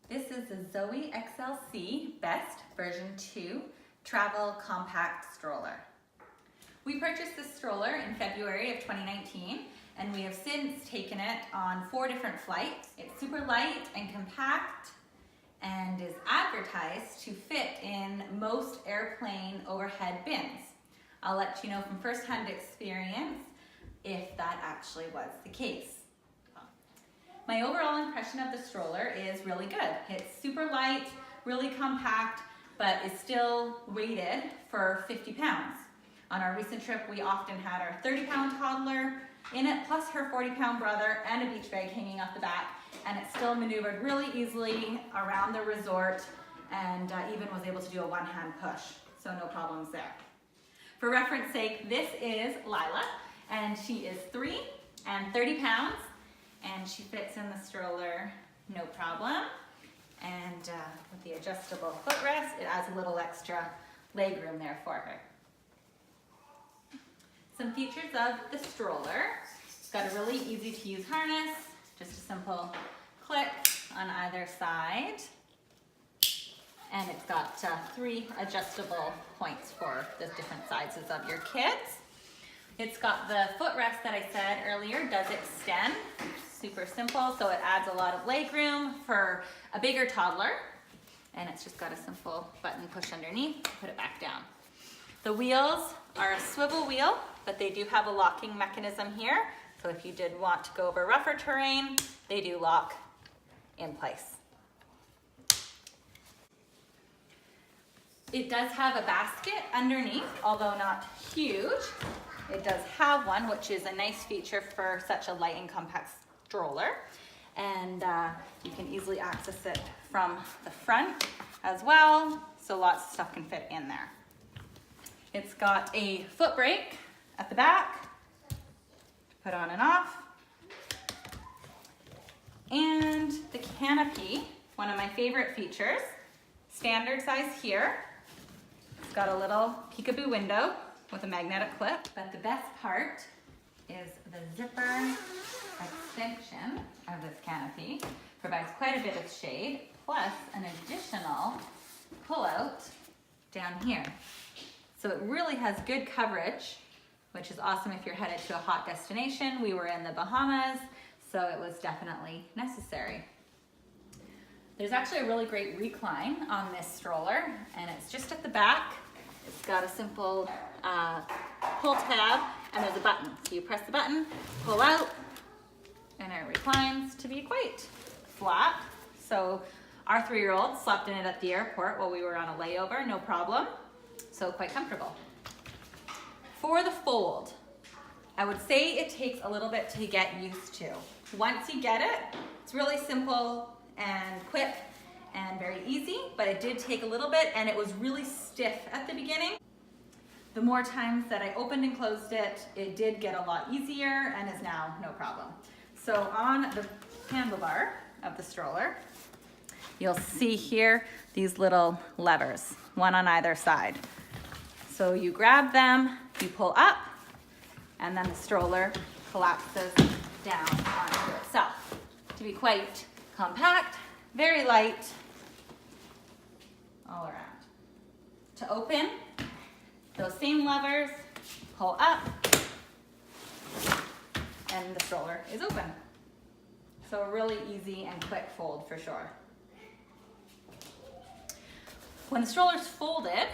This is the ZOE XLC Best V2 Travel Compact Stroller. We purchased this stroller in February of 2019 and we have since taken it on 4 different flights. It's super light and compact and is advertised to fit in most airplane overhead bins. I'll let you know from first-hand experience if that actually was the case. My overall impression of the stroller is really good. It's super light, really compact, but is still rated for 50 pounds. On our recent trip, we often had our 30-pound toddler in it, plus her 40-pound brother and a beach bag hanging off the back, and it still maneuvered really easily around the resort and even was able to do a one-hand push, so no problems there. For reference sake, this is Lila, and she is 3 and 30 pounds, and she fits in the stroller no problem. And with the adjustable footrest, it adds a little extra leg room there for her. Some features of the stroller. It's got a really easy to use harness, just a simple click on either side. And it's got 3 adjustable points for the different sizes of your kids. It's got the footrest that I said earlier does extend. Super simple, so it adds a lot of leg room for a bigger toddler. And it's just got a simple button push underneath, put it back down. The wheels are a swivel wheel, but they do have a locking mechanism here. So if you did want to go over rougher terrain, they do lock in place. It does have a basket underneath, although not huge. It does have one, which is a nice feature for such a light and compact stroller, and you can easily access it from the front as well, so lots of stuff can fit in there. It's got a foot brake at the back to put on and off, and the canopy, one of my favorite features, standard size here. It's got a little peekaboo window with a magnetic clip, but the best part is the zipper extension of this canopy. Provides quite a bit of shade, plus an additional pull-out down here. So it really has good coverage, which is awesome if you're headed to a hot destination. We were in the Bahamas, so it was definitely necessary. There's actually a really great recline on this stroller, and it's just at the back. It's got a simple pull tab, and there's a button. So you press the button, pull out, and it reclines to be quite flat. So our 3-year-old slept in it at the airport while we were on a layover, no problem. So quite comfortable. For the fold, I would say it takes a little bit to get used to. Once you get it, it's really simple and quick and very easy, but it did take a little bit, and it was really stiff at the beginning. The more times that I opened and closed it, it did get a lot easier and is now no problem. So on the handlebar of the stroller, you'll see here these little levers, one on either side. So you grab them, you pull up, and then the stroller collapses down onto itself to be quite compact, very light, all around. To open, those same levers, pull up, and the stroller is open. So a really easy and quick fold for sure. When the stroller's folded,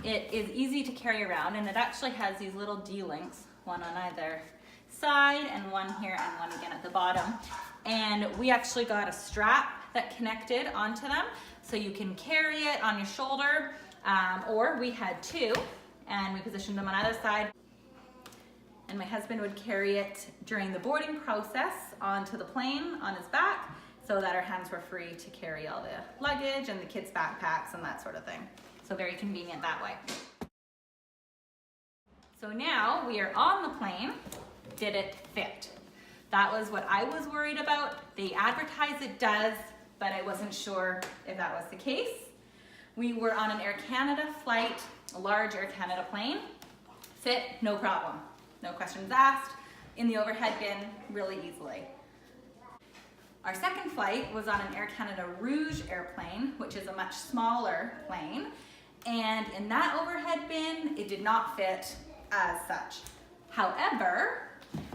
it is easy to carry around, and it actually has these little D-links, one on either side and one here and one again at the bottom. And we actually got a strap that connected onto them, so you can carry it on your shoulder, or we had 2, and we positioned them on either side. And my husband would carry it during the boarding process onto the plane on his back, so that our hands were free to carry all the luggage and the kids' backpacks and that sort of thing. So very convenient that way. So now we are on the plane. Did it fit? That was what I was worried about. They advertise it does, but I wasn't sure if that was the case. We were on an Air Canada flight, a large Air Canada plane. Fit, no problem. No questions asked. In the overhead bin, really easily. Our second flight was on an Air Canada Rouge airplane, which is a much smaller plane. And in that overhead bin, it did not fit as such. However,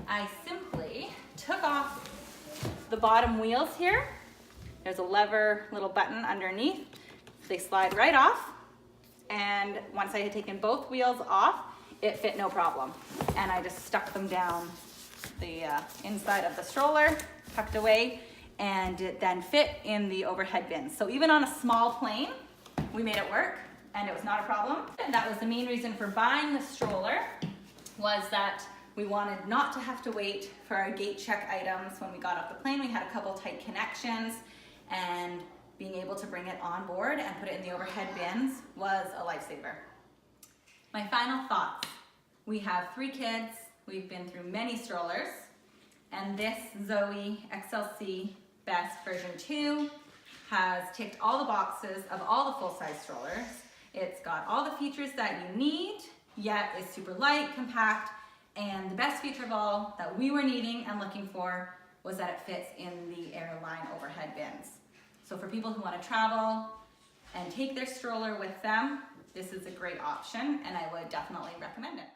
I simply took off the bottom wheels here. There's a lever, little button underneath. They slide right off. And once I had taken both wheels off, it fit no problem. And I just stuck them down the inside of the stroller, tucked away, and it then fit in the overhead bin. So even on a small plane, we made it work and it was not a problem. And that was the main reason for buying the stroller, was that we wanted not to have to wait for our gate check items when we got off the plane. We had a couple tight connections, and being able to bring it on board and put it in the overhead bins was a lifesaver. My final thoughts. We have 3 kids. We've been through many strollers, and this ZOE XLC Best version 2 has ticked all the boxes of all the full-size strollers. It's got all the features that you need, yet is super light, compact, and the best feature of all that we were needing and looking for was that it fits in the airline overhead bins. So for people who want to travel and take their stroller with them, this is a great option, and I would definitely recommend it.